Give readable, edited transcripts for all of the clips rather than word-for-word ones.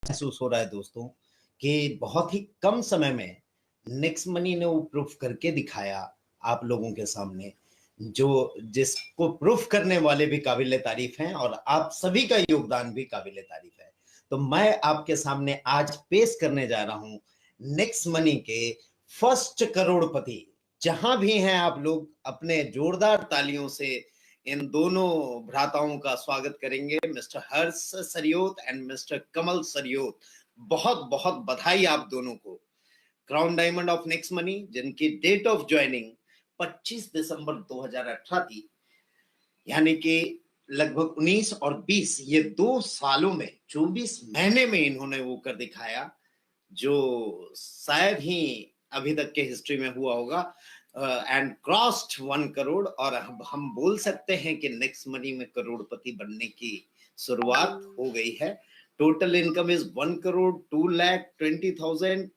महसूस हो रहा है दोस्तों कि बहुत ही कम समय में नेक्स्ट मनी ने वो प्रूफ करके दिखाया आप लोगों के सामने, जो जिसको प्रूफ करने वाले भी काबिल तारीफ हैं और आप सभी का योगदान भी काबिल तारीफ है। तो मैं आपके सामने आज पेश करने जा रहा हूं नेक्स्ट मनी के फर्स्ट करोड़पति। जहां भी हैं आप लोग अपने जोरदार तालियों से इन दोनों भ्राताओं का स्वागत करेंगे, मिस्टर हर्ष सरियोत एंड मिस्टर कमल सरियोत। बहुत बहुत बधाई आप दोनों को। Crown diamond of next money, जिनकी डेट ऑफ ज्वाइनिंग 25 दिसंबर 2018 थी, यानी कि लगभग 19 और 20 ये 2 सालों में 24 महीने में इन्होंने वो कर दिखाया जो शायद ही अभी तक के हिस्ट्री में हुआ होगा। एंड क्रॉस्ड 1 करोड़, और हम बोल सकते हैं कि नेक्स्ट मनी में करोड़पति बनने की शुरुआत हो गई है। Total income is 1 crore 2,20,000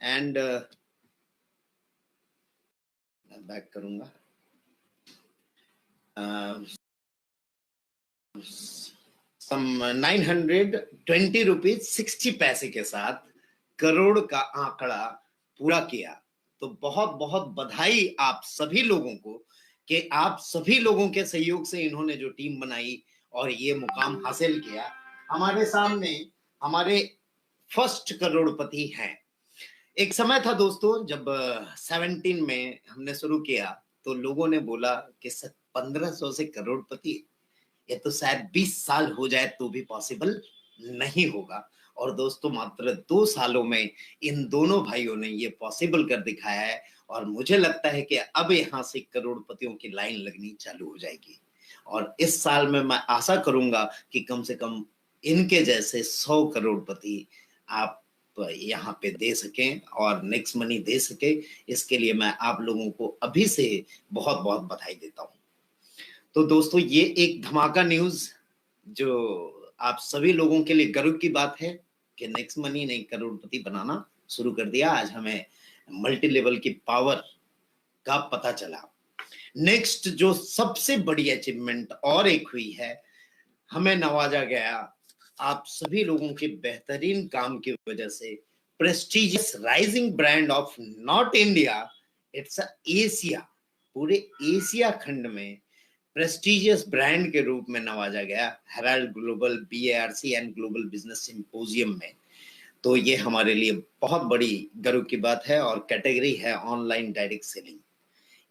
and back करूंगा सम 920 रुपीज 60 पैसे के साथ करोड़ का आंकड़ा पूरा किया। तो बहुत बहुत बधाई आप सभी लोगों को कि आप सभी लोगों के सहयोग से इन्होंने जो टीम बनाई और ये मुकाम हासिल किया। हमारे सामने हमारे फर्स्ट करोड़पति हैं। एक समय था दोस्तों जब 17 में हमने शुरू किया तो लोगों ने बोला कि 1500 से करोड़पति, ये तो शायद 20 साल हो जाए तो भी पॉसिबल नहीं होगा। और दोस्तों मात्र 2 सालों में इन दोनों भाइयों ने ये पॉसिबल कर दिखाया है और मुझे लगता है कि अब यहाँ से करोड़पतियों की लाइन लगनी चालू हो जाएगी। और इस साल में मैं आशा करूंगा कि कम से कम इनके जैसे 100 करोड़पति आप यहाँ पे दे सकें और नेक्स्ट मनी दे सके। इसके लिए मैं आप लोगों को अभी से बहुत बहुत बधाई देता हूँ। तो दोस्तों ये एक धमाका न्यूज जो आप सभी लोगों के लिए गर्व की बात है कि नेक्स्ट मनी ने करोड़पति बनाना शुरू कर दिया। आज हमें मल्टी लेवल की पावर का पता चला। नेक्स्ट जो सबसे बड़ी अचीवमेंट और एक हुई है, हमें नवाजा गया आप सभी लोगों के बेहतरीन काम की वजह से prestigious rising brand of not India, it's Asia, पूरे एशिया खंड में प्रेस्टिजियस ब्रांड के रूप में नवाजा गया Herald global BARC and global business symposium में। तो ये हमारे लिए बहुत बड़ी गर्व की बात है और कैटेगरी है online direct selling,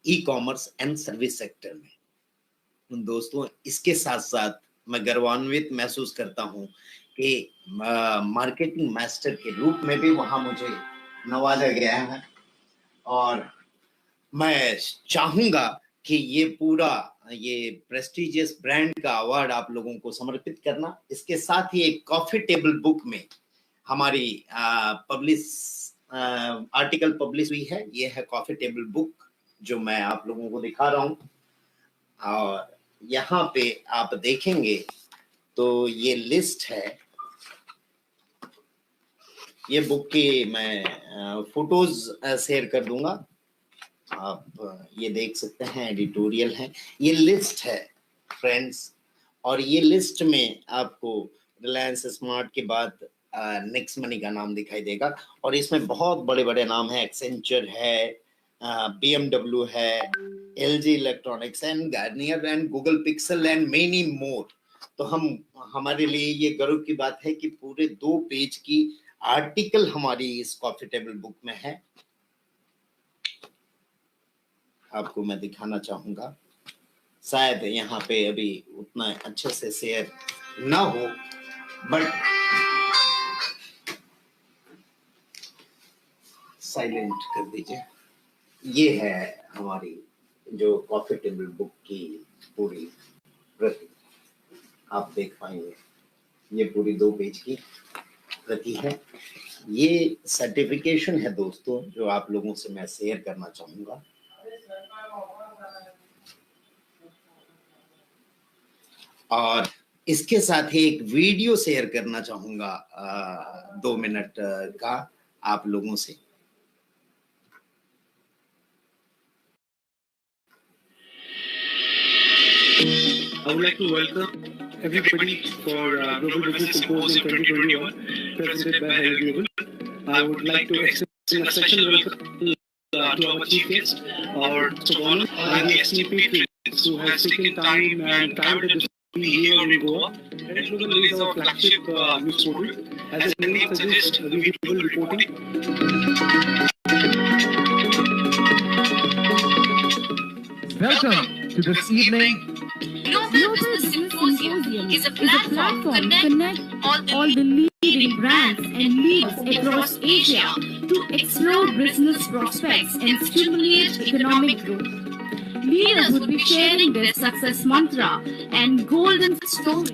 e commerce and service sector में। दोस्तों इसके साथ साथ मैं गर्वान्वित महसूस करता हूं कि मार्केटिंग मास्टर के रूप में भी वहां मुझे नवाजा गया है और मैं चाहूंगा कि ये पूरा ये प्रेस्टिजियस ब्रांड का अवार्ड आप लोगों को समर्पित करना। इसके साथ ही एक कॉफी टेबल बुक में हमारी आर्टिकल पब्लिश हुई है। ये है कॉफी टेबल बुक जो मैं आप लोगों को दिखा रहा हूं और यहाँ पे आप देखेंगे तो ये लिस्ट है। ये बुक की मैं फोटोज शेयर कर दूंगा, आप ये देख सकते हैं, एडिटोरियल है, ये लिस्ट है फ्रेंड्स। और ये लिस्ट में आपको रिलायंस स्मार्ट के बाद नेक्स्ट मनी का नाम दिखाई देगा और इसमें बहुत बड़े बड़े नाम है, एक्सेंचर है, BMW है, LG electronics and Garnier and Google pixel and many more. तो हमारे लिए ये गर्व की बात है कि पूरे 2 पेज की आर्टिकल हमारी इस कॉफी टेबल बुक में है। आपको मैं दिखाना चाहूंगा, शायद यहाँ पे अभी उतना अच्छे से शेयर ना हो, बट साइलेंट कर दीजिए। ये है हमारी जो कॉफी टेबल बुक की पूरी प्रति, आप देख पाएंगे ये पूरी 2 पेज की प्रति है। ये सर्टिफिकेशन है दोस्तों जो आप लोगों से मैं शेयर करना चाहूंगा। और इसके साथ ही एक वीडियो शेयर करना चाहूंगा 2 मिनट का आप लोगों से। I would like to welcome everybody for Global Business Symposium 2021, presented by Harry Global. I would like to extend a special welcome to our chief guest, our Mr. and the esteemed patrons who has taken time and traveled to be here in Goa. Harry Global is our flagship news portal. As the name suggests, we will reporting. Welcome to this evening. Global Business Symposium is a platform to connect all the leading brands and leaders across Asia to explore business prospects and stimulate economic growth. Leaders would be sharing their success mantra and golden stories.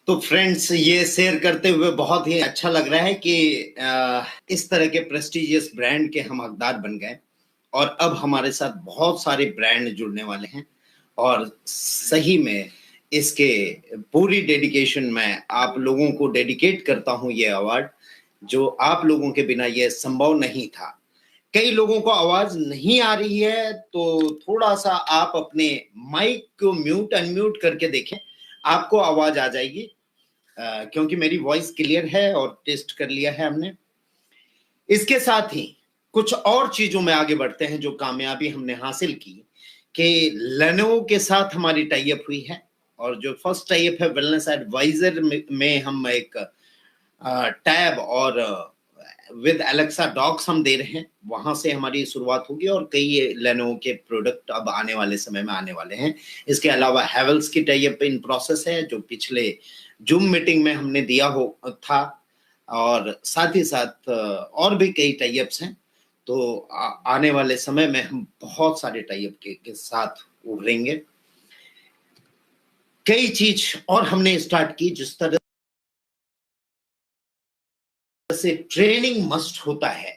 तो friends, ये share करते हुए बहुत ही अच्छा लग रहा है कि इस तरह के प्रेस्टिजियस ब्रांड के हम हकदार बन गए और अब हमारे साथ बहुत सारे ब्रांड जुड़ने वाले हैं और सही में इसके पूरी डेडिकेशन में आप लोगों को डेडिकेट करता हूं ये अवार्ड, जो आप लोगों के बिना ये संभव नहीं था। कई लोगों को आवाज नहीं आ रही है तो थोड़ा सा आप अपने माइक को म्यूट अनम्यूट करके देखें, आपको आवाज आ जाएगी क्योंकि मेरी वॉइस क्लियर है और टेस्ट कर लिया है हमने। इसके साथ ही कुछ और चीजों में आगे बढ़ते हैं जो कामयाबी हमने हासिल की कि लेनोवो के साथ हमारी टाई अप हुई है और जो फर्स्ट टाई अप है वेलनेस एडवाइजर में हम एक टैब और विद एलेक्सा डॉक्स हम दे रहे हैं, वहां से हमारी शुरुआत होगी और कई लेनोवो के प्रोडक्ट अब आने वाले समय में आने वाले हैं। इसके अलावा हैवेल्स की टाई अप इन प्रोसेस है जो पिछले जूम मीटिंग में हमने दिया था और साथ ही साथ और भी कई टाई अप्स हैं। तो आने वाले समय में हम बहुत सारे टाई अप के साथ उभरेंगे। कई चीज और हमने स्टार्ट की, जिस तरह से ट्रेनिंग मस्ट होता है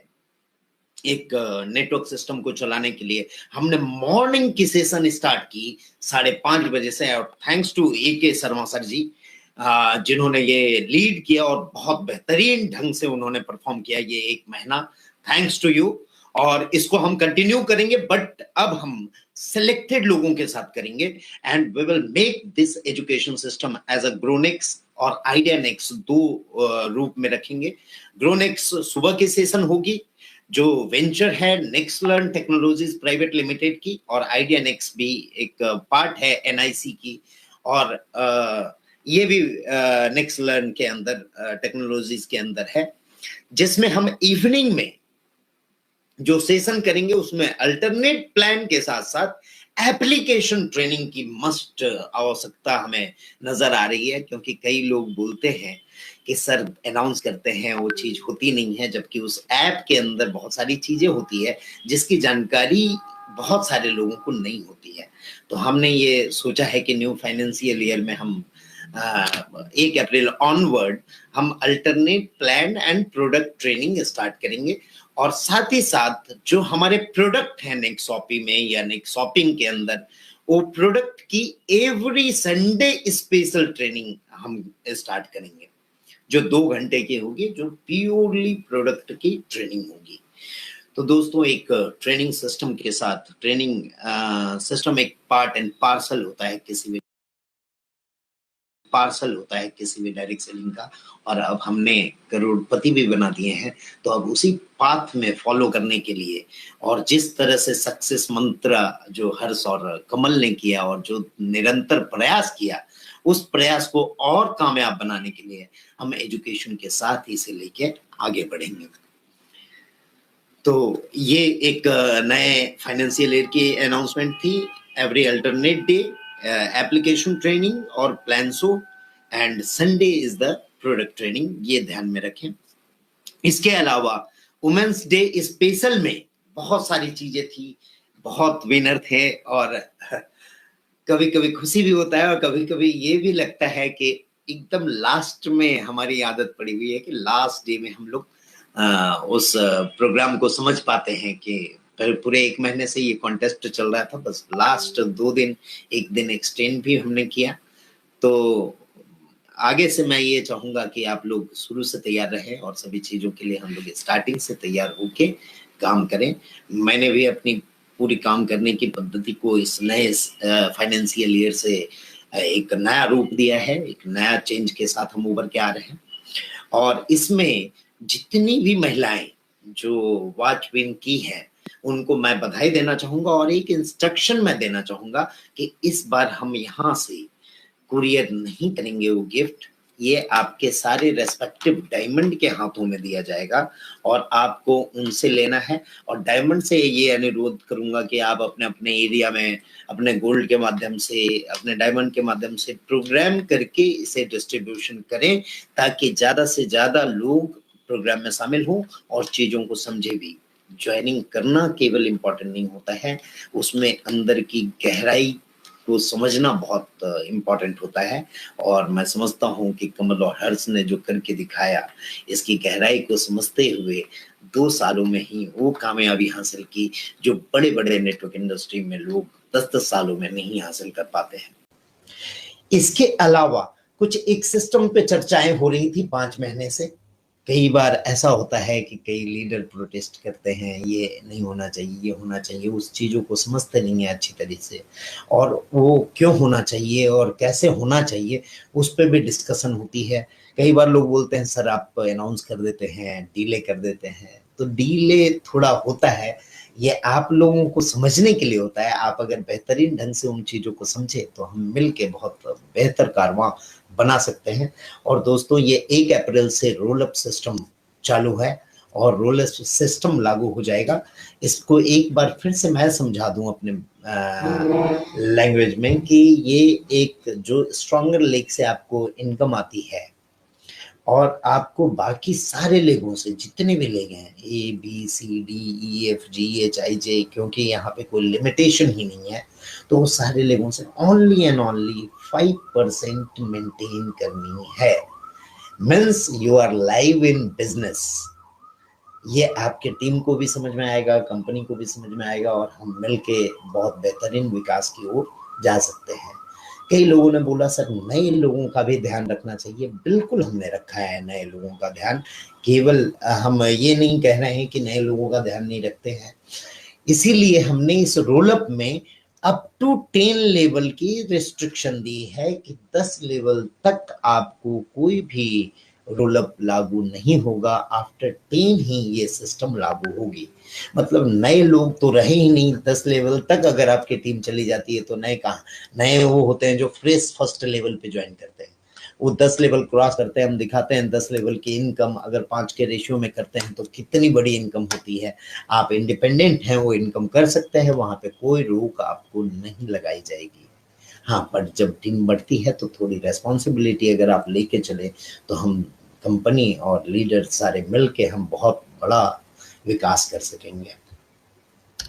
एक नेटवर्क सिस्टम को चलाने के लिए। हमने मॉर्निंग की सेशन स्टार्ट की 5:30 बजे से और thanks to AK Sharma sir ji जिन्होंने ये लीड किया और बहुत बेहतरीन ढंग से उन्होंने परफॉर्म किया ये 1 महीना। Thanks to you. और इसको हम कंटिन्यू करेंगे, बट अब हम सिलेक्टेड लोगों के साथ करेंगे and we will make this education system as a GrowNext और आइडियानेक्स 2 रूप में रखेंगे। ग्रोनेक्स सुबह की सेशन होगी जो वेंचर है next learn technologies private limited की, और आइडियानेक्स भी एक पार्ट है NIC की, और ये भी नेक्स्ट लर्न के अंदर टेक्नोलॉजीज के अंदर है, जिसमें हम इवनिंग में जो सेशन करेंगे उसमें अल्टरनेट प्लान के साथ साथ एप्लीकेशन ट्रेनिंग की मस्ट आवश्यकता हमें नजर आ रही है, क्योंकि कई लोग बोलते हैं कि सर अनाउंस करते हैं वो चीज होती नहीं है, जबकि उस ऐप के अंदर बहुत सारी चीजें होती है जिसकी जानकारी बहुत सारे लोगों को नहीं होती है। तो हमने ये सोचा है कि न्यू फाइनेंशियल ईयर में हम 1 अप्रैल ऑनवर्ड हम alternate plan and product training start करेंगे, और साथ ही साथ जो हमारे प्रोडक्ट हैं नेक्सॉपी में या नेक्सॉपिंग के अंदर, वो प्रोडक्ट की एवरी संडे स्पेशल ट्रेनिंग हम स्टार्ट करेंगे, जो 2 घंटे की होगी, जो प्योरली प्रोडक्ट की ट्रेनिंग होगी। तो दोस्तों, एक ट्रेनिंग सिस्टम के साथ ट्रेनिंग सिस्टम एक पार्ट एंड पार्सल होता है किसी भी डायरेक्ट सेलिंग का, और अब हमने करोड़पति भी बना दिए हैं। तो अब उसी पाथ में फॉलो करने के लिए, और जिस तरह से सक्सेस मंत्र जो हर्ष और कमल ने किया और जो निरंतर प्रयास किया, उस प्रयास को और कामयाब बनाने के लिए हम एजुकेशन के साथ ही इसे लेके आगे बढ़ेंगे। तो ये एक नए फाइनेंशियल ईयर की अनाउंसमेंट थी। Every alternate day application training और plan show, and Sunday is the product training, ये ध्यान में रखें। इसके अलावा वुमेन्स डे स्पेशल में बहुत सारी चीजें थी, बहुत विनर थे, और कभी कभी खुशी भी होता है और कभी कभी ये भी लगता है कि एकदम लास्ट में हमारी आदत पड़ी हुई है कि लास्ट डे में हम लोग उस प्रोग्राम को समझ पाते हैं कि पूरे 1 महीने से ये कॉन्टेस्ट चल रहा था, बस लास्ट 2 दिन, 1 दिन एक्सटेंड भी हमने किया। तो आगे से मैं ये चाहूंगा कि आप लोग शुरू से तैयार रहें, और सभी चीजों के लिए हम लोग स्टार्टिंग से तैयार होके काम करें। मैंने भी अपनी पूरी काम करने की पद्धति को इस नए फाइनेंशियल ईयर से एक नया रूप दिया है, एक नया चेंज के साथ हम उभर के आ रहे हैं। और इसमें जितनी भी महिलाएं जो वॉच विन की हैं, उनको मैं बधाई देना चाहूंगा, और एक इंस्ट्रक्शन मैं देना चाहूंगा कि इस बार हम यहाँ से कुरियर नहीं करेंगे वो गिफ्ट, ये आपके सारे रेस्पेक्टिव डायमंड के हाथों में दिया जाएगा, और आपको उनसे लेना है। और डायमंड से ये अनुरोध करूंगा कि आप अपने अपने एरिया में अपने गोल्ड के माध्यम से, अपने डायमंड के माध्यम से प्रोग्राम करके इसे डिस्ट्रीब्यूशन करें, ताकि ज्यादा से ज्यादा लोग प्रोग्राम में शामिल हों और चीजों को समझे भी। ज्वाइनिंग करना केवल इम्पोर्टेंट नहीं होता है, उसमें अंदर की गहराई को समझना बहुत इम्पोर्टेंट होता है। और मैं समझता हूँ कि कमल और हर्ष ने जो करके दिखाया, इसकी गहराई को समझते हुए 2 सालों में ही वो कामयाबी हासिल की जो बड़े बड़े नेटवर्क इंडस्ट्री में लोग 10-10 सालों में नहीं हासिल कर पाते हैं। इसके अलावा कुछ एक सिस्टम पे चर्चाएं हो रही थी 5 महीने से। कई बार ऐसा होता है कि कई लीडर प्रोटेस्ट करते हैं, ये नहीं होना चाहिए, ये होना चाहिए, उस चीज़ों को समझते नहीं है अच्छी तरीके से, और वो क्यों होना चाहिए और कैसे होना चाहिए उस पर भी डिस्कशन होती है। कई बार लोग बोलते हैं सर आप अनाउंस कर देते हैं, डीले कर देते हैं, तो डीले थोड़ा होता है, ये आप लोगों को समझने के लिए होता है। आप अगर बेहतरीन ढंग से उन चीज़ों को समझे तो हम मिल के बहुत बेहतर कारवां बना सकते हैं। और दोस्तों, ये 1 अप्रैल से रोल अप सिस्टम चालू है और रोल अप सिस्टम लागू हो जाएगा। इसको एक बार फिर से मैं समझा दूं अपने लैंग्वेज में कि ये एक जो स्ट्रॉन्गर लेग से आपको इनकम आती है, और आपको बाकी सारे लेगों से, जितने भी लेग हैं ABCDEFGHIJ, क्योंकि यहाँ पे कोई लिमिटेशन ही नहीं है, तो वो सारे लेगों से ओनली एंड ओनली 5% मेंटेन करनी है। Means you are live in business. ये आपके टीम को भी समझ में आएगा, कंपनी को भी समझ में आएगा, और हम मिलके बहुत बेहतरीन विकास की ओर जा सकते हैं। कई लोगों ने बोला सर नए लोगों का भी ध्यान रखना चाहिए। बिल्कुल हमने रखा है नए लोगों का ध्यान, केवल हम ये नहीं कह रहे हैं कि नए लोगों का ध्यान नहीं रखते हैं। इसीलिए हमने इस रोल अप में अप टू 10 लेवल की रिस्ट्रिक्शन दी है कि 10 लेवल तक आपको कोई भी रोल अप लागू नहीं होगा। आफ्टर 10 ही ये सिस्टम लागू होगी। मतलब नए लोग तो रहे ही नहीं 10 लेवल तक। अगर आपकी टीम चली जाती है तो नए कहाँ, नए वो होते हैं जो फ्रेश फर्स्ट लेवल पे ज्वाइन करते हैं। वो 10 लेवल क्रॉस करते हैं, हम दिखाते हैं 10 लेवल की इनकम अगर 5 के रेशियो में करते हैं तो कितनी बड़ी इनकम होती है। आप इंडिपेंडेंट हैं, वो इनकम कर सकते हैं, वहां पे कोई रोक आपको नहीं लगाई जाएगी। हाँ, पर जब टीम बढ़ती है तो थोड़ी रेस्पॉन्सिबिलिटी अगर आप लेके चले तो हम कंपनी और लीडर सारे मिल के हम बहुत बड़ा विकास कर सकेंगे।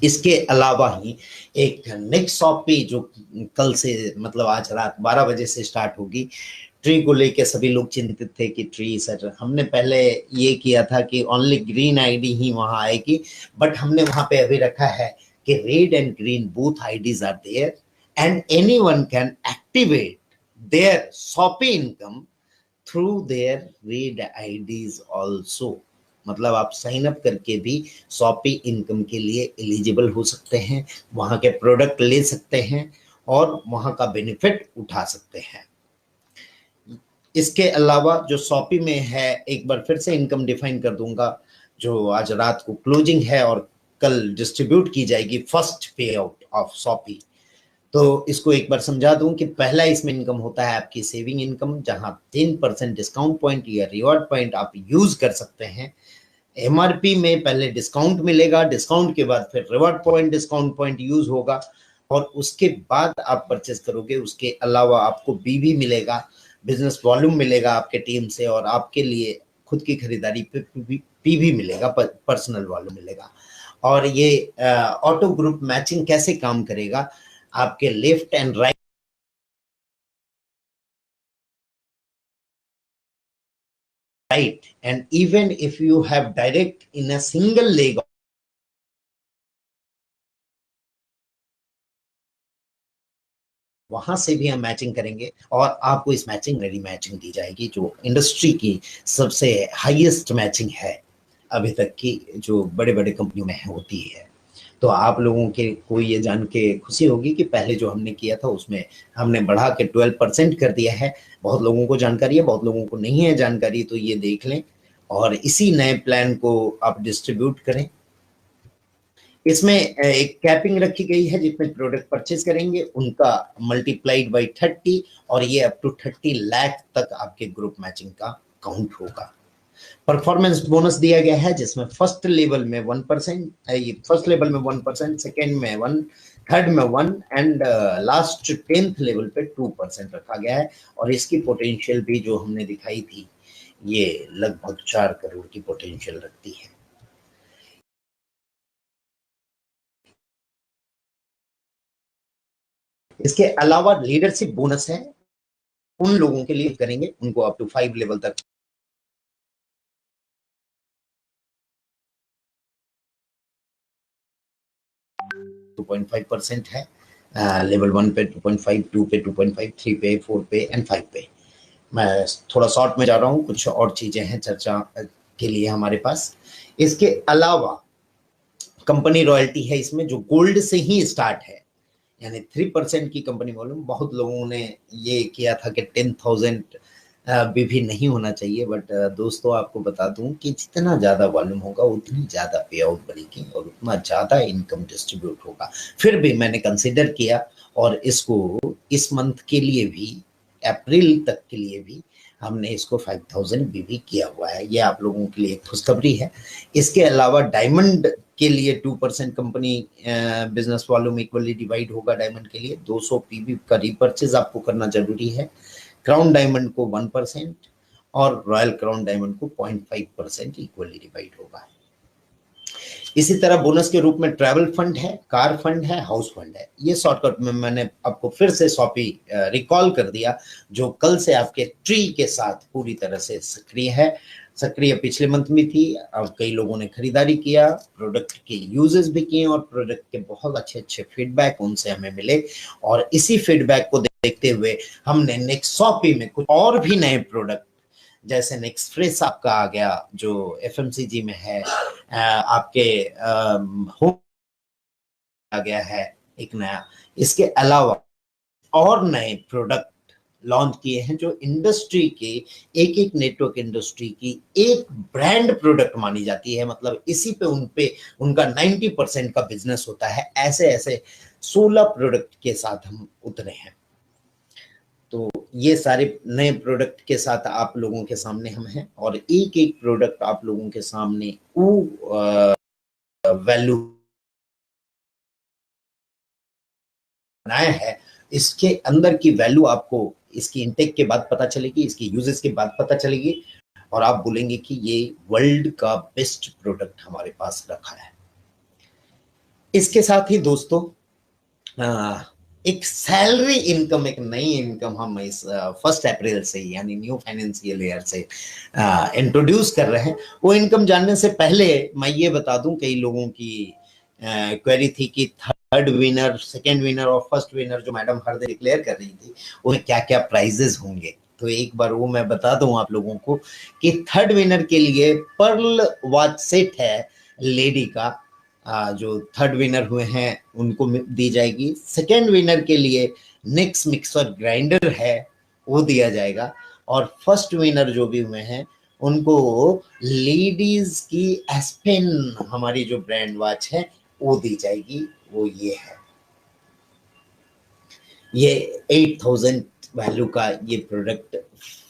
इसके अलावा ही एक नेक्स्ट शॉपी जो कल से मतलब आज रात 12 बजे से स्टार्ट होगी, ट्री को लेके सभी लोग चिंतित थे कि ट्री सर, हमने पहले ये किया था कि ओनली ग्रीन आईडी ही वहां आएगी, बट हमने वहां पे अभी रखा है कि red and green both IDs are there and anyone can activate their Shopee income through their red IDs also. मतलब आप साइन अप करके भी शॉपी इनकम के लिए एलिजिबल हो सकते हैं, वहां के प्रोडक्ट ले सकते हैं और वहां का बेनिफिट उठा सकते हैं। इसके अलावा जो शॉपी में है, एक बार फिर से इनकम डिफाइन कर दूंगा, जो आज रात को क्लोजिंग है और कल डिस्ट्रीब्यूट की जाएगी फर्स्ट पे आउट ऑफ शॉपी। तो इसको एक बार समझा दूं कि पहला इसमें इनकम होता है आपकी सेविंग इनकम, जहां 10% डिस्काउंट पॉइंट या रिवॉर्ड पॉइंट आप यूज कर सकते हैं। एमआरपी में पहले डिस्काउंट मिलेगा, डिस्काउंट के बाद फिर reward point, discount point use होगा और उसके बाद आप परचेस करोगे। उसके अलावा आपको बीवी मिलेगा, बिजनेस वॉल्यूम मिलेगा आपके टीम से, और आपके लिए खुद की खरीदारी पे पीवी मिलेगा, पर्सनल वॉल्यूम मिलेगा। और ये ऑटो ग्रुप मैचिंग कैसे काम करेगा, आपके left and right and even if you have direct in a single leg, वहां से भी हम मैचिंग करेंगे और आपको इस मैचिंग रेडी मैचिंग दी जाएगी, जो इंडस्ट्री की सबसे हाईएस्ट मैचिंग है अभी तक की, जो बड़े बड़े कंपनियों में होती है। तो आप लोगों के को ये जान के खुशी होगी कि पहले जो हमने किया था उसमें हमने बढ़ा के 12% कर दिया है। बहुत लोगों को जानकारी है, बहुत लोगों को नहीं है जानकारी, तो ये देख लें और इसी नए प्लान को आप डिस्ट्रीब्यूट करें। इसमें एक कैपिंग रखी गई है, जितने प्रोडक्ट परचेज करेंगे उनका मल्टीप्लाइड बाई 30 और ये अप टू 30 लाख तक आपके ग्रुप मैचिंग का काउंट होगा। परफॉर्मेंस बोनस दिया गया है जिसमें फर्स्ट लेवल में 1%, फर्स्ट लेवल में 1%, सेकेंड में 1, थर्ड में 1 एंड लास्ट 10th लेवल पे 2% रखा गया है। और इसकी पोटेंशियल भी जो हमने दिखाई थी, ये लगभग 4 करोड़ की पोटेंशियल रखती है। इसके अलावा लीडरशिप बोनस है, उन लोगों के लिए करेंगे उनको अप टू 5 लेवल तक 2.5% है, लेवल 1 पे 2.5, 2 पे 2.5, 3 पे, 4 पे एंड 5 पे। मैं थोड़ा शॉर्ट में जा रहा हूँ, कुछ और चीजें हैं चर्चा के लिए हमारे पास। इसके अलावा कंपनी रॉयल्टी है इसमें, जो गोल्ड से ही स्टार्ट है, यानी 3% की कंपनी वॉल्यूम। बहुत लोगों ने ये किया था कि 10,000 भी नहीं होना चाहिए, बट दोस्तों आपको बता दूं कि जितना ज़्यादा वॉल्यूम होगा उतनी ज़्यादा पे आउट बढ़ेगी और उतना ज़्यादा इनकम डिस्ट्रीब्यूट होगा। फिर भी मैंने कंसिडर किया और इसको इस मंथ के लिए भी, अप्रैल तक के लिए भी हमने इसको 5,000 भी किया हुआ है। ये आप लोगों के लिए एक खुशखबरी है। इसके अलावा डायमंड के लिए 2% company business volume equally divide होगा। डायमंड के लिए 200 पीवी का रिपर्चेज आपको करना जरूरी है। क्राउन डायमंड को 1% और रॉयल क्राउन डायमंड को 0.5% इक्वली डिवाइड होगा। इसी तरह बोनस के रूप में ट्रैवल फंड है, कार फंड है, हाउस फंड है। ये शॉर्टकट में मैंने आपको फिर से शॉपी रिकॉल कर दिया, जो कल से आपके ट्री के साथ पूरी तरह से सक्रिय है। सक्रिय पिछले मंथ में थी, अब कई लोगों ने खरीदारी किया, प्रोडक्ट के यूजेस भी किए और प्रोडक्ट के बहुत अच्छे फीडबैक उनसे हमें मिले। और इसी फीडबैक को देखते हुए हमने नेक्स्ट शॉपी में कुछ और भी नए प्रोडक्ट, जैसे नेक्स्ट फ्रेश आपका आ गया जो एफएमसीजी में है, आपके होम आ गया है एक नया। इसके अलावा और नए प्रोडक्ट लॉन्च किए हैं जो इंडस्ट्री के एक नेटवर्क इंडस्ट्री की एक ब्रांड प्रोडक्ट मानी जाती है। मतलब इसी पे उनका 90% का बिजनेस होता है। ऐसे 16 प्रोडक्ट के साथ हम उतरे हैं। तो ये सारे नए प्रोडक्ट के साथ आप लोगों के सामने हम हैं, और एक एक प्रोडक्ट आप लोगों के सामने वो वैल्यू बनाया है, इसके अंदर की वैल्यू आपको इसकी इंटेक के बाद पता चलेगी, इसकी यूजेस के बाद पता चलेगी, और आप बोलेंगे कि ये वर्ल्ड का बेस्ट प्रोडक्ट हमारे पास रखा है। इसके साथ ही दोस्तों एक सैलरी इनकम, एक नई इनकम हम इस 1 अप्रैल से यानी न्यू फाइनेंशियल ईयर से इंट्रोड्यूस कर रहे हैं। वो इनकम जानने से पहले मैं ये बता दूं, कई लोगों की क्वेरी थी कि थर्ड विनर, सेकंड विनर और फर्स्ट विनर जो मैडम हर दिन डिक्लेयर कर रही थी, उन्हें क्या क्या प्राइजेस होंगे। तो एक बार वो मैं बता दूं आप लोगों को कि थर्ड विनर के लिए पर्ल वॉच सेट है लेडी का, जो थर्ड विनर हुए हैं उनको दी जाएगी। सेकेंड विनर के लिए नेक्स मिक्सर ग्राइंडर है वो दिया जाएगा, और फर्स्ट विनर जो भी हुए हैं उनको लेडीज की एस्पेन हमारी जो ब्रांड वॉच है वो दी जाएगी। वो ये है, ये 8000 वैल्यू का ये प्रोडक्ट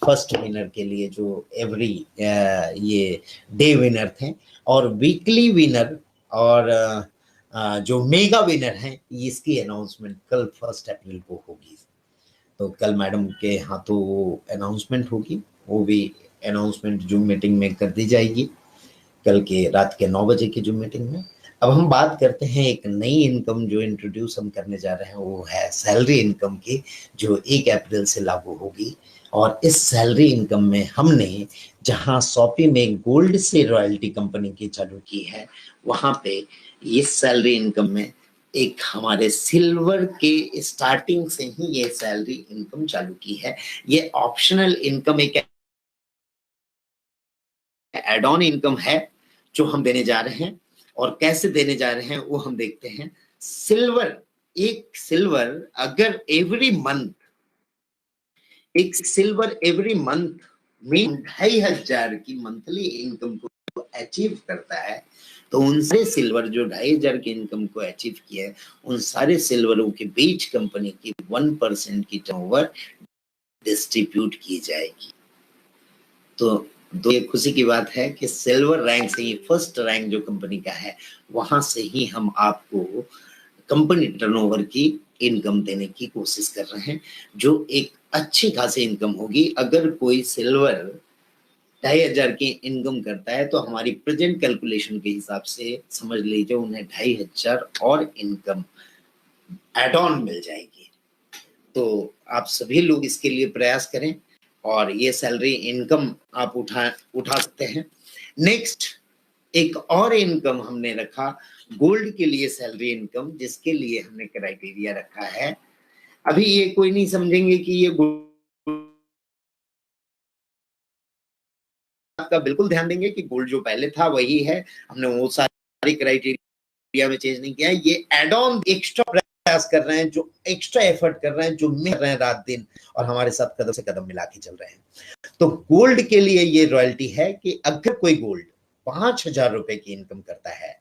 फर्स्ट विनर के लिए जो एवरी ये डे विनर थे, और वीकली विनर और जो मेगा विनर हैं इसकी अनाउंसमेंट कल 1 अप्रैल को होगी। तो कल मैडम के हाथों वो अनाउंसमेंट होगी, वो भी अनाउंसमेंट जूम मीटिंग में कर दी जाएगी कल के रात के 9 बजे की जूम मीटिंग में। अब हम बात करते हैं एक नई इनकम जो इंट्रोड्यूस हम करने जा रहे हैं, वो है सैलरी इनकम की, जो 1 अप्रैल से लागू होगी। और इस सैलरी इनकम में हमने जहां शॉपी में गोल्ड से रॉयल्टी कंपनी की चालू की है, वहां पे इस सैलरी इनकम में एक हमारे सिल्वर के स्टार्टिंग से ही ये सैलरी इनकम चालू की है। ये ऑप्शनल इनकम, एक एड ऑन इनकम है जो हम देने जा रहे हैं। और कैसे देने जा रहे हैं वो हम देखते हैं। सिल्वर, एक सिल्वर अगर एवरी मंथ, एक सिल्वर एवरी मंथ मीन 2500 की मंथली इनकम को अचीव करता है, तो उन सारे सिल्वर जो 2500 की इनकम को अचीव किया है, उन सारे सिल्वरों के बीच कंपनी की 1% की टर्नओवर डिस्ट्रीब्यूट की जाएगी। तो ये खुशी की बात है कि सिल्वर रैंक से ही, फर्स्ट रैंक जो कंपनी का है, वहां से ही हम आपको कंपनी टर्नओवर की इनकम देने की कोशिश कर रहे हैं, जो एक अच्छी खासी इनकम होगी। अगर कोई सिल्वर 2500 की इनकम करता है तो हमारी प्रेजेंट कैलकुलेशन के हिसाब से समझ लीजिए उन्हें 2500 और इनकम एड ऑन मिल जाएगी। तो आप सभी लोग इसके लिए प्रयास करें और ये सैलरी इनकम आप उठा सकते हैं। नेक्स्ट एक और इनकम हमने रखा गोल्ड के लिए सैलरी इनकम, जिसके लिए हमने क्राइटेरिया रखा है। अभी ये कोई नहीं समझेंगे कि ये का बिल्कुल ध्यान देंगे कि गोल्ड जो पहले था वही है, हमने वो सारी क्राइटेरिया में चेंज नहीं किया है। ये एड ऑन एक्स्ट्रा प्रयास कर रहे हैं, जो एक्स्ट्रा एफर्ट कर रहे हैं, जो मिल रहे हैं रात दिन और हमारे साथ कदम से कदम मिला के चल रहे हैं। तो गोल्ड के लिए ये रॉयल्टी है कि अगर कोई गोल्ड 5000 रुपए की इनकम करता है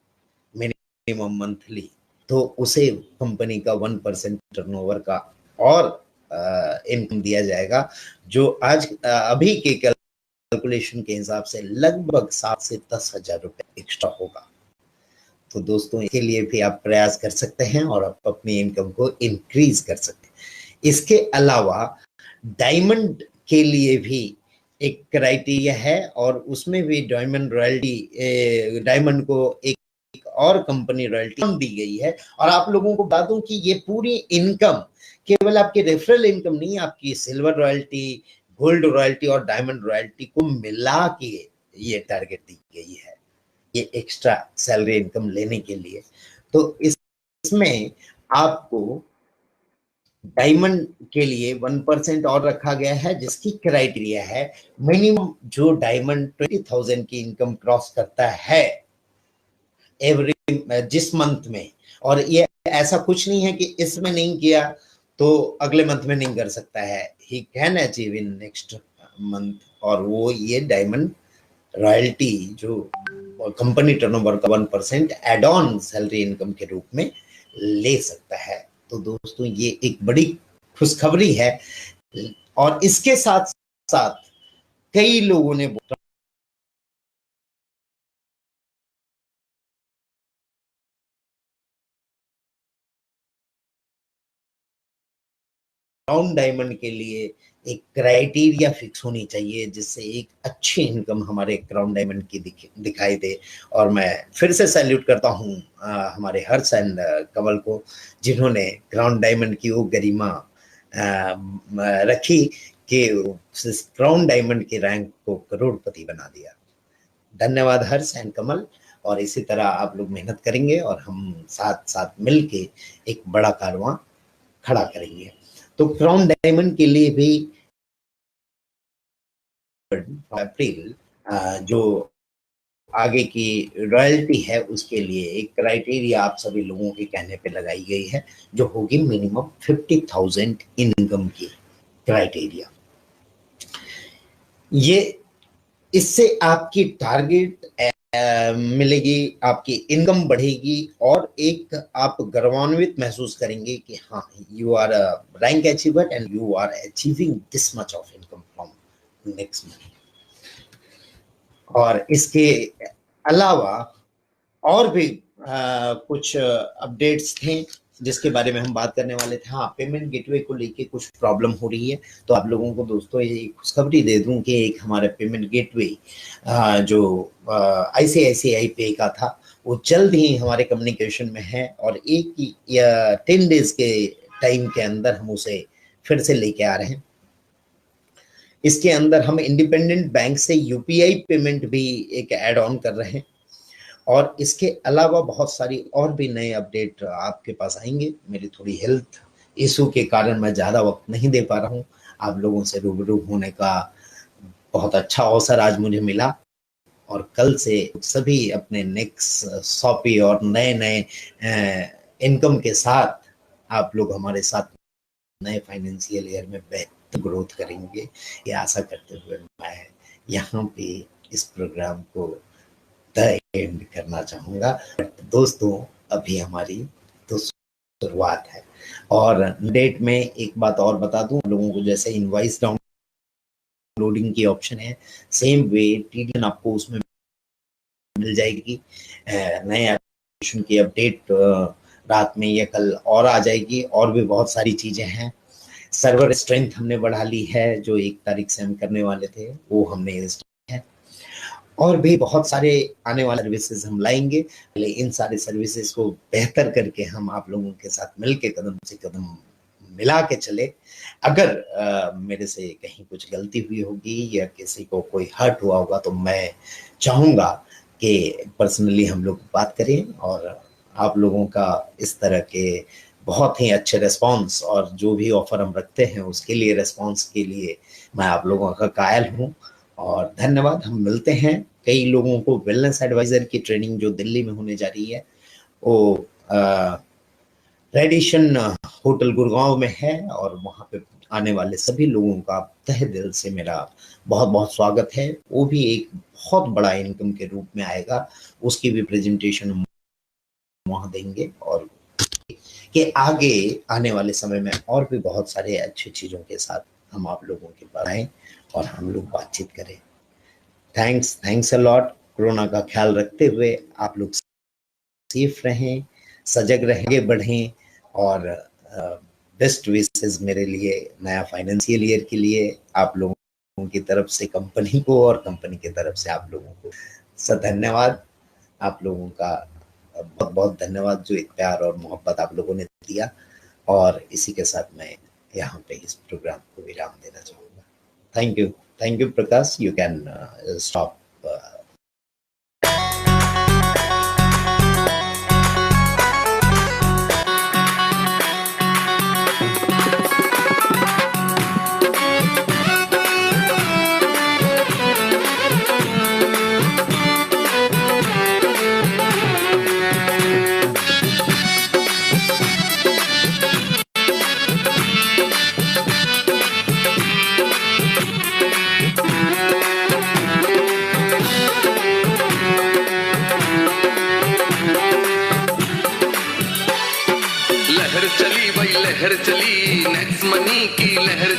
मिनिमम मंथली, तो उसे कंपनी का 1% टर्नओवर का और इनकम दिया जाएगा, जो आज अभी के कैलकुलेशन के हिसाब से लगभग 7 से 10,000 रुपए एक्स्ट्रा होगा। तो दोस्तों इसके लिए भी आप प्रयास कर सकते हैं और आप अपनी इनकम को इंक्रीज कर सकते हैं। इसके अलावा डायमंड के लिए भी एक क्राइटेरिया है और उसमें भी डायमंड रॉयल्टी, डायमंड को एक और कंपनी रॉयल्टी दी गई है। और आप लोगों को बता दूं कि ये पूरी इनकम केवल आपकी रेफरल इनकम नहीं, आपकी सिल्वर रॉयल्टी, गोल्ड रॉयल्टी और डायमंड रॉयल्टी को मिला के ये टारगेट दी गई है, ये एक्स्ट्रा सैलरी इनकम लेने के लिए। तो इसमें आपको डायमंड के लिए 1% और रखा गया है, जिसकी क्राइटेरिया है मिनिमम जो डायमंड 20,000 की इनकम क्रॉस करता है एवरी जिस मंथ में, और ये ऐसा कुछ नहीं है कि इसमें नहीं किया तो अगले मंथ में नहीं कर सकता है, he can achieve in next month. और वो ये डायमंड रॉयल्टी जो कंपनी टर्नओवर का 1% एड ऑन सैलरी इनकम के रूप में ले सकता है। तो दोस्तों ये एक बड़ी खुशखबरी है और इसके साथ साथ कई लोगों ने राउंड डायमंड के लिए एक क्राइटेरिया फिक्स होनी चाहिए जिससे एक अच्छी इनकम हमारे क्राउन डायमंड की दिखाई दे। और मैं फिर से सैल्यूट करता हूँ हमारे हर्ष एंड कमल को, जिन्होंने क्राउन डायमंड की वो गरिमा रखी कि क्राउन डायमंड के रैंक को करोड़पति बना दिया। धन्यवाद हर्ष एंड कमल, और इसी तरह आप लोग मेहनत करेंगे और हम साथ साथ मिलके एक बड़ा कारवां खड़ा करेंगे। तो क्राउन डायमंड के लिए भी अप्रैल जो आगे की रॉयल्टी है उसके लिए एक क्राइटेरिया आप सभी लोगों के कहने पे लगाई गई है, जो होगी मिनिमम 50,000 इनकम की क्राइटेरिया। ये इससे आपकी टारगेट मिलेगी, आपकी इनकम बढ़ेगी और एक आप गर्वान्वित महसूस करेंगे कि हाँ, you are a rank achiever and you are achieving this much of income from next month. और इसके अलावा और भी कुछ अपडेट्स थे जिसके बारे में हम बात करने वाले थे। हाँ, पेमेंट गेटवे को लेके कुछ प्रॉब्लम हो रही है, तो आप लोगों को दोस्तों ये खुशखबरी दे दूं कि एक हमारा पेमेंट गेटवे जो ICICI पे का था वो जल्द ही हमारे कम्युनिकेशन में है और 1 या 10 डेज के टाइम के अंदर हम उसे फिर से लेके आ रहे हैं। इसके अंदर हम इंडिपेंडेंट बैंक से UPI पेमेंट भी एक ऐड ऑन कर रहे हैं और इसके अलावा बहुत सारी और भी नए अपडेट आपके पास आएंगे। मेरी थोड़ी हेल्थ इशू के कारण मैं ज़्यादा वक्त नहीं दे पा रहा हूँ। आप लोगों से रूबरू होने का बहुत अच्छा अवसर आज मुझे मिला और कल से सभी अपने नेक्स्ट शॉपी और नए नए इनकम के साथ आप लोग हमारे साथ नए फाइनेंशियल ईयर में बेहतर ग्रोथ करेंगे, ये आशा करते हुए मैं यहाँ पे इस प्रोग्राम को एंड करना चाहूंगा। दोस्तों, अभी हमारी तो शुरुआत है और डेट में एक बात और बता दूं लोगों को, जैसे इनवॉइस डाउनलोडिंग की ऑप्शन है, सेम वे टीडीएन आपको उसमें मिल जाएगी। नए एप्लीकेशन की अपडेट रात में या कल और आ जाएगी और भी बहुत सारी चीजें हैं। सर्वर स्ट्रेंथ हमने बढ़ा ली है, जो 1 तारीख से हम करने वाले थे वो हमने है और भी बहुत सारे आने वाले सर्विसेज हम लाएंगे। पहले इन सारे सर्विसेज को बेहतर करके हम आप लोगों के साथ मिलके कदम से कदम मिला के चले। अगर मेरे से कहीं कुछ गलती हुई होगी या किसी को कोई हर्ट हुआ होगा तो मैं चाहूँगा कि पर्सनली हम लोग बात करें। और आप लोगों का इस तरह के बहुत ही अच्छे रिस्पांस और जो भी ऑफर हम रखते हैं उसके लिए रिस्पांस के लिए मैं आप लोगों का कायल हूँ और धन्यवाद। हम मिलते हैं। कई लोगों को वेलनेस एडवाइजर की ट्रेनिंग जो दिल्ली में होने जा रही है वो रेडिशन होटल गुड़गांव में है और वहाँ पे आने वाले सभी लोगों का तहे दिल से मेरा बहुत बहुत स्वागत है। वो भी एक बहुत बड़ा इनकम के रूप में आएगा, उसकी भी प्रेजेंटेशन हम वहाँ देंगे और कि आगे आने वाले समय में और भी बहुत सारे अच्छी चीज़ों के साथ हम आप लोगों के पास आएँ और हम लोग बातचीत करें। Thanks a lot. कोरोना का ख्याल रखते हुए आप लोग सेफ रहें, सजग रहें, बढ़ें और बेस्ट विशेस मेरे लिए नया फाइनेंशियल ईयर के लिए आप लोगों की तरफ से कंपनी को और कंपनी की तरफ से आप लोगों को धन्यवाद। आप लोगों का बहुत बहुत धन्यवाद जो एक प्यार और मोहब्बत आप लोगों ने दिया। और इसी के साथ मैं यहाँ पे इस प्रोग्राम को विराम देना चाहूँगा। Thank you Prakash, you can stop. लहर चली भाई लहर लहर चली, नेक्स्ट मनी की लहर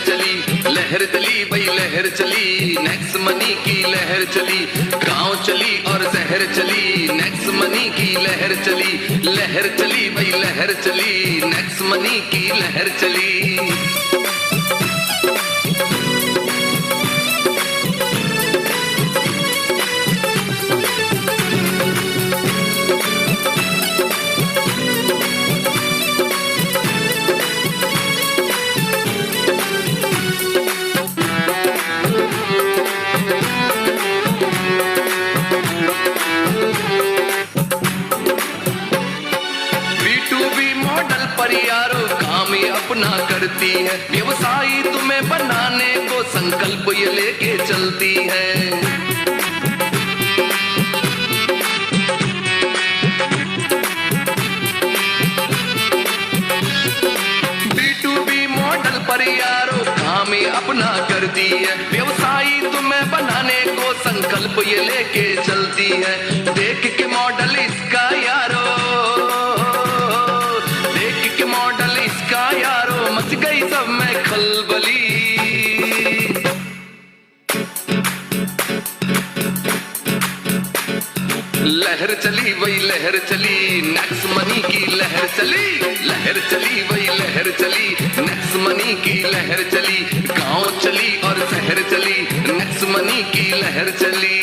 चली भाई लहर चली, नेक्स्ट मनी की लहर चली, गांव चली और शहर चली, नेक्स्ट मनी की लहर चली भाई लहर चली, नेक्स्ट मनी की लहर चली। अपना करती है व्यवसायी तुम्हें बनाने को संकल्प ये लेके चलती है। B2B मॉडल पर यारो काम ये अपना करती है, व्यवसायी तुम्हें बनाने को संकल्प ये लेके चलती है। देख के मॉडल इसका यारो, मच गई सब में खलबली। लहर चली वही लहर चली, नेक्स्ट मनी की लहर चली वही लहर चली, नेक्स्ट मनी की लहर चली, गांव चली और शहर चली, नेक्स्ट मनी की लहर चली।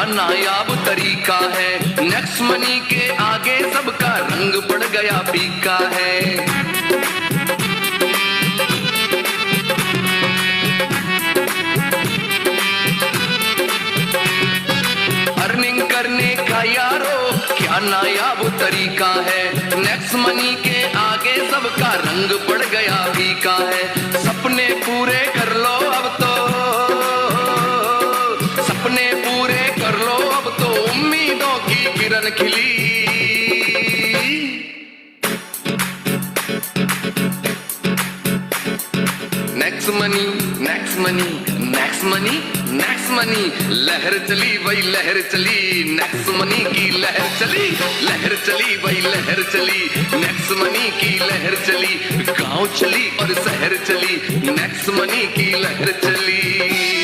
नायाब तरीका है, नेक्स्ट मनी के आगे सबका रंग पड़ गया फीका है। अर्निंग करने का यारो क्या नायाब तरीका है, नेक्स्ट मनी के आगे सबका रंग पड़ गया फीका है। सपने पूरे कर लो अब तो, सपने पूरे कर लो अब तो, उम्मीदों की किरण खिली। Next money next money next money next money, लहर चली वही लहर चली, नेक्स्ट मनी की लहर चली वही लहर चली, नेक्स्ट मनी की लहर चली, गांव चली और शहर चली, नेक्स्ट मनी की लहर चली।